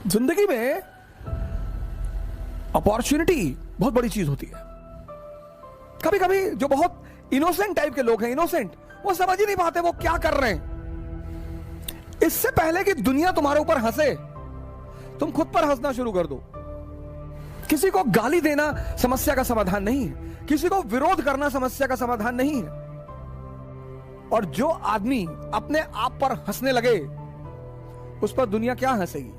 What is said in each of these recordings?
जिंदगी में अपॉर्चुनिटी बहुत बड़ी चीज होती है। कभी कभी जो बहुत इनोसेंट टाइप के लोग हैं, इनोसेंट, वो समझ ही नहीं पाते वो क्या कर रहे हैं। इससे पहले कि दुनिया तुम्हारे ऊपर हंसे, तुम खुद पर हंसना शुरू कर दो। किसी को गाली देना समस्या का समाधान नहीं है, किसी को विरोध करना समस्या का समाधान नहीं है। और जो आदमी अपने आप पर हंसने लगे, उस पर दुनिया क्या हंसेगी।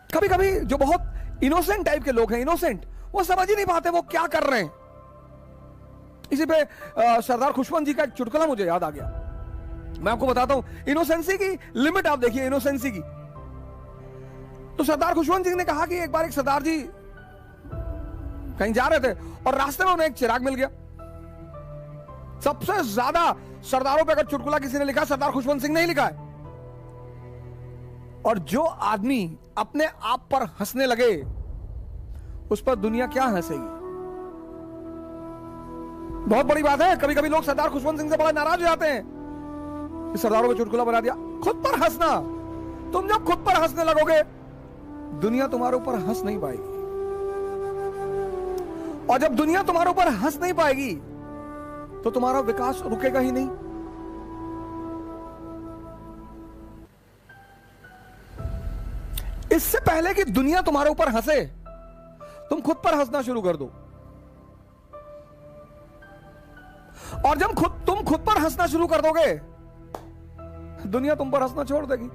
कभी कभी जो बहुत इनोसेंट टाइप के लोग हैं, इनोसेंट, वो समझ ही नहीं पाते वो क्या कर रहे हैं। इसी पे सरदार खुशवंत जी का एक चुटकुला मुझे याद आ गया। मैं आपको बताता हूं इनोसेंसी की लिमिट। आप देखिए इनोसेंसी की। तो सरदार खुशवंत जी ने कहा कि एक बार एक सरदार जी कहीं जा रहे थे और रास्ते में उन्हें एक चिराग मिल गया। सबसे ज्यादा सरदारों पे अगर चुटकुला किसी ने लिखा, सरदार खुशवंत सिंह ने ही लिखा है। और जो आदमी अपने आप पर हंसने लगे, उस पर दुनिया क्या हंसेगी। बहुत बड़ी बात है। कभी कभी लोग सरदार खुशवंत सिंह से बड़ा नाराज हो जाते हैं, सरदारों को चुटकुला बना दिया। खुद पर हंसना, तुम जब खुद पर हंसने लगोगे, दुनिया तुम्हारे ऊपर हंस नहीं पाएगी। और जब दुनिया तुम्हारे ऊपर हंस नहीं पाएगी, तो तुम्हारा विकास रुकेगा ही नहीं। इससे पहले कि दुनिया तुम्हारे ऊपर हंसे, तुम खुद पर हंसना शुरू कर दो। और जब तुम खुद पर हंसना शुरू कर दोगे, दुनिया तुम पर हंसना छोड़ देगी।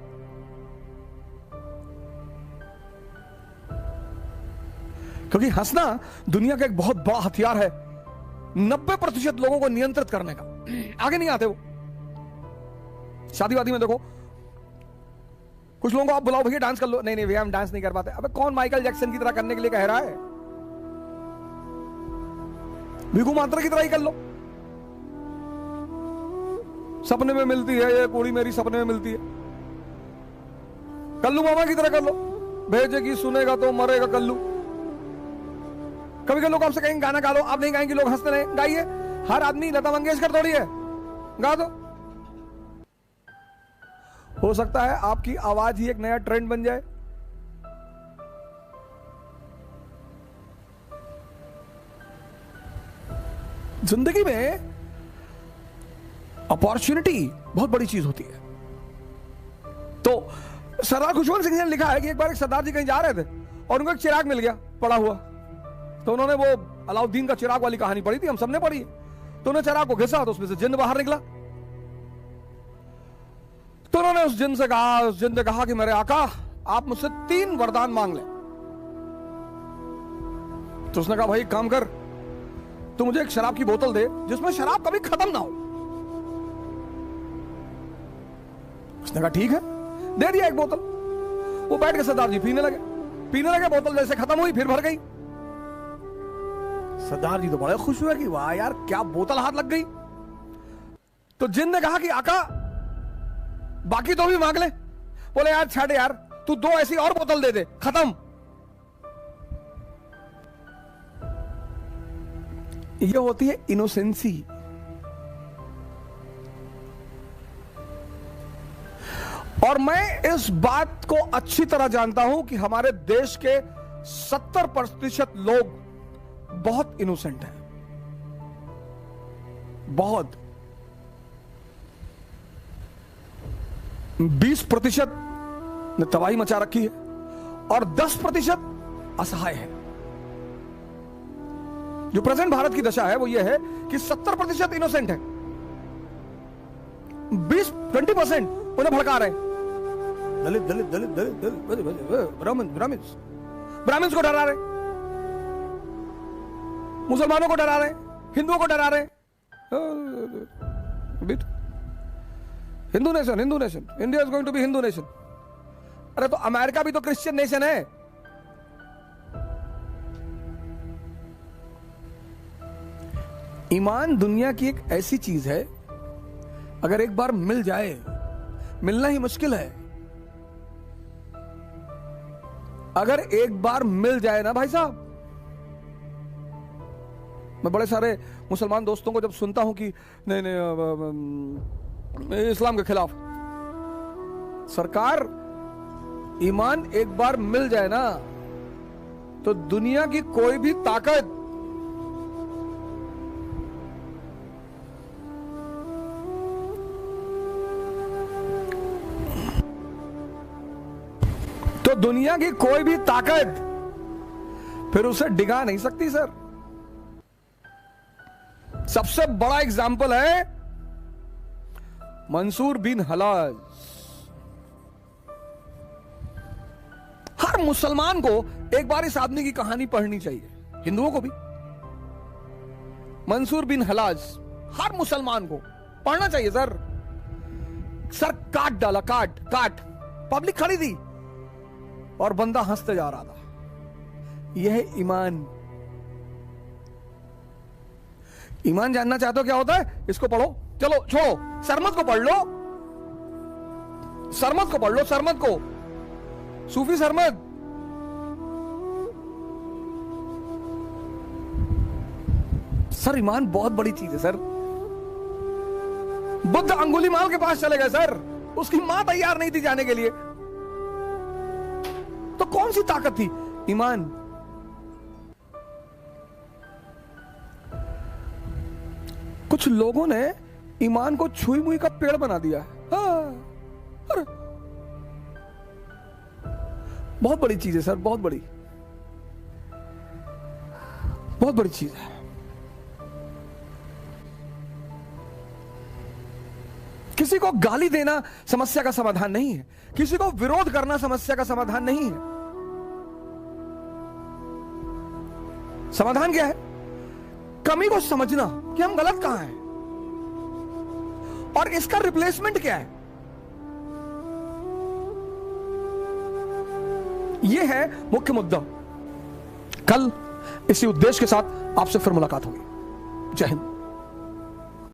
क्योंकि हंसना दुनिया का एक बहुत बड़ा हथियार है। 90% लोगों को नियंत्रित करने का। आगे नहीं आते वो। शादी वादी में देखो, कुछ लोगों को आप बुलाओ, भैया डांस कर लो, नहीं नहीं भैया हम डांस नहीं कर पाते। अबे कौन माइकल जैक्सन की तरह करने के लिए कह रहा है? भिगू मात्रा की तरह ही कर लो। सपने में मिलती है ये कुड़ी मेरी, सपने में मिलती है। कल्लू मामा की तरह कर लो, भेजेगी सुनेगा तो मरेगा कल्लू। कभी कभी लोग आपसे कहेंगे गाना गा लो, आप नहीं गाएंगे, लोग हंसते रहे। गाइए। हर आदमी लता मंगेशकर थोड़ी है, गा दो। हो सकता है आपकी आवाज ही एक नया ट्रेंड बन जाए। जिंदगी में अपॉर्चुनिटी बहुत बड़ी चीज होती है। तो सरदार खुशवंत सिंह ने लिखा है कि एक बार एक सरदार जी कहीं जा रहे थे और उनको एक चिराग मिल गया पड़ा हुआ। तो उन्होंने वो अलाउद्दीन का चिराग वाली कहानी पढ़ी थी, हम सबने पढ़ी है। तो उन्होंने चिराग को घिसा तो उसमें से जिन्न बाहर निकला। तो उन्होंने उस जिन्न से कहा, उस जिन्न ने कहा कि मेरे आका, आप मुझसे 3 वरदान मांग लें। तो उसने कहा भाई काम कर, तू मुझे एक शराब की बोतल दे जिसमें शराब कभी खत्म ना हो। उसने कहा ठीक है, दे दिया एक बोतल। वो बैठ के सरदार जी पीने लगे। बोतल जैसे खत्म हुई फिर भर गई। सरदार जी तो बड़े खुश हुए कि वाह यार क्या बोतल हाथ लग गई। तो जिन ने कहा कि आका बाकी तो भी मांग ले। बोले यार छाड़ यार, तू 2 ऐसी और बोतल दे दे, खत्म। ये होती है इनोसेंसी। और मैं इस बात को अच्छी तरह जानता हूं कि हमारे देश के 70% लोग बहुत इनोसेंट हैं, बहुत। 20% ने तबाही मचा रखी है और 10% असहाय है। जो प्रेजेंट भारत की दशा है वो ये है कि 70% इनोसेंट है, 20% उन्हें भड़का रहे हैं। दलित दलित दलित दलित दलित, ब्राह्मण्स को डरा रहे, मुसलमानों को डरा रहे, हिंदुओं को डरा रहे। Hindu nation, India is going to be Hindu nation. अरे तो अमेरिका भी तो क्रिश्चियन नेशन है। ईमान दुनिया की एक ऐसी चीज है, अगर एक बार मिल जाए, मिलना ही मुश्किल है। अगर एक बार मिल जाए ना भाई साहब, मैं बड़े सारे मुसलमान दोस्तों को जब सुनता हूं कि नहीं इस्लाम के खिलाफ, सरकार ईमान एक बार मिल जाए ना तो दुनिया की कोई भी ताकत फिर उसे डिगा नहीं सकती सर। सबसे बड़ा एग्जाम्पल है मंसूर बिन हलाज। हर मुसलमान को एक बार इस आदमी की कहानी पढ़नी चाहिए, हिंदुओं को भी। मंसूर बिन हलाज हर मुसलमान को पढ़ना चाहिए सर। सर काट डाला, काट पब्लिक खड़ी थी और बंदा हंसते जा रहा था। यह ईमान जानना चाहते हो क्या होता है? इसको पढ़ो। चलो छोड़ो, सरमत को पढ़ लो, सरमत को, सूफी सरमत। सर ईमान बहुत बड़ी चीज है सर। बुद्ध अंगुलीमाल के पास चले गए सर, उसकी मां तैयार नहीं थी जाने के लिए, तो कौन सी ताकत थी? ईमान। कुछ लोगों ने ईमान को छुई मुई का पेड़ बना दिया। अरे बहुत बड़ी चीज है सर, बहुत बड़ी चीज है। किसी को गाली देना समस्या का समाधान नहीं है, किसी को विरोध करना समस्या का समाधान नहीं है। समाधान क्या है? कमी को समझना कि हम गलत कहां हैं और इसका रिप्लेसमेंट क्या है। यह है मुख्य मुद्दा। कल इसी उद्देश्य के साथ आपसे फिर मुलाकात होगी। जय हिंद।